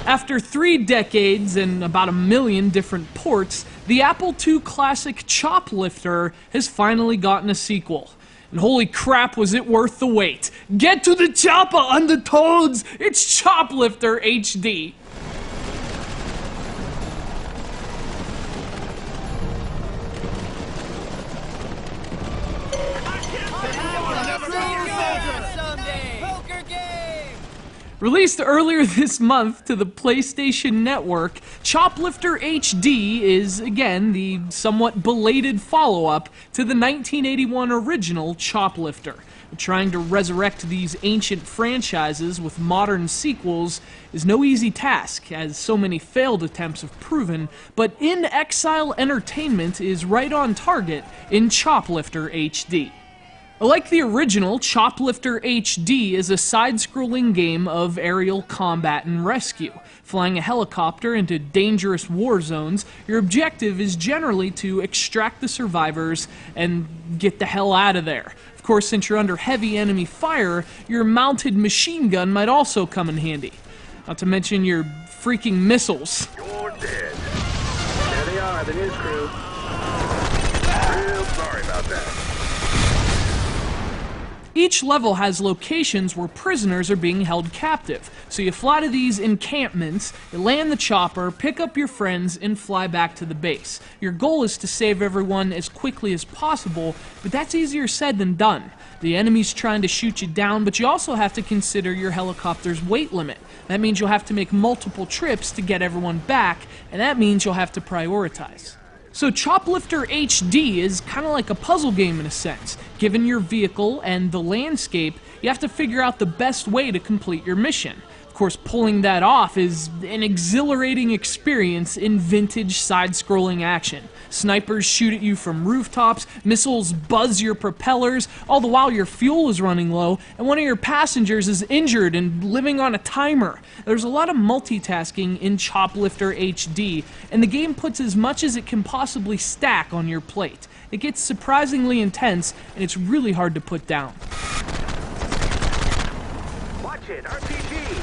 After 3 decades and about 1 million different ports, the Apple II classic CHOPLIFTER has finally gotten a sequel. And holy crap, was it worth the wait. Get to the chopper, Undertoads! It's CHOPLIFTER HD. Released earlier this month to the PlayStation Network, CHOPLIFTER HD is, again, the somewhat belated follow-up to the 1981 original CHOPLIFTER. Trying to resurrect these ancient franchises with modern sequels is no easy task, as so many failed attempts have proven, but In Exile Entertainment is right on target in CHOPLIFTER HD. Like the original, CHOPLIFTER HD is a side-scrolling game of aerial combat and rescue. Flying a helicopter into dangerous war zones, your objective is generally to extract the survivors and get the hell out of there. Of course, since you're under heavy enemy fire, your mounted machine gun might also come in handy. Not to mention your freaking missiles. You're dead. There they are, the news crew. Real sorry about that. Each level has locations where prisoners are being held captive, so you fly to these encampments, you land the chopper, pick up your friends, and fly back to the base. Your goal is to save everyone as quickly as possible, but that's easier said than done. The enemy's trying to shoot you down, but you also have to consider your helicopter's weight limit. That means you'll have to make multiple trips to get everyone back, and that means you'll have to prioritize. So CHOPLIFTER HD is kind of like a puzzle game in a sense. Given your vehicle and the landscape, you have to figure out the best way to complete your mission. Of course, pulling that off is an exhilarating experience in vintage side-scrolling action. Snipers shoot at you from rooftops, missiles buzz your propellers, all the while your fuel is running low, and one of your passengers is injured and living on a timer. There's a lot of multitasking in CHOPLIFTER HD, and the game puts as much as it can possibly stack on your plate. It gets surprisingly intense, and it's really hard to put down. Watch it, RPG!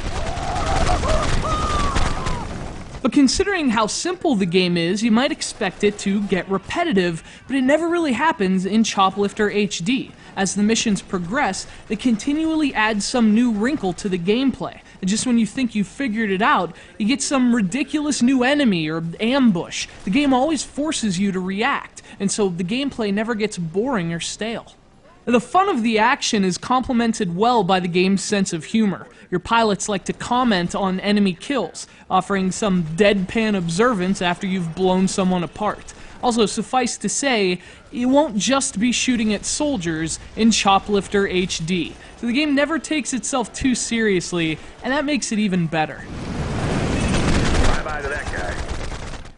But considering how simple the game is, you might expect it to get repetitive, but it never really happens in CHOPLIFTER HD. As the missions progress, they continually add some new wrinkle to the gameplay. And just when you think you've figured it out, you get some ridiculous new enemy or ambush. The game always forces you to react, and so the gameplay never gets boring or stale. The fun of the action is complemented well by the game's sense of humor. Your pilots like to comment on enemy kills, offering some deadpan observance after you've blown someone apart. Also, suffice to say, you won't just be shooting at soldiers in CHOPLIFTER HD. So the game never takes itself too seriously, and that makes it even better. Bye-bye to that guy.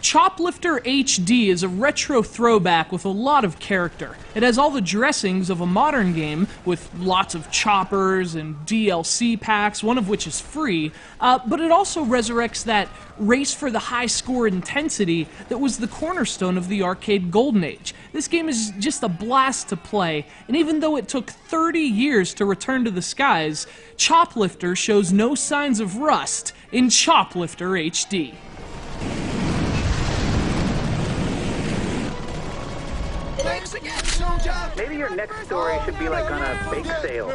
CHOPLIFTER HD is a retro throwback with a lot of character. It has all the dressings of a modern game, with lots of choppers and DLC packs, one of which is free, but it also resurrects that race for the high score intensity that was the cornerstone of the arcade golden age. This game is just a blast to play, and even though it took 30 years to return to the skies, CHOPLIFTER shows no signs of rust in CHOPLIFTER HD. Maybe your next story should be like on a bake sale.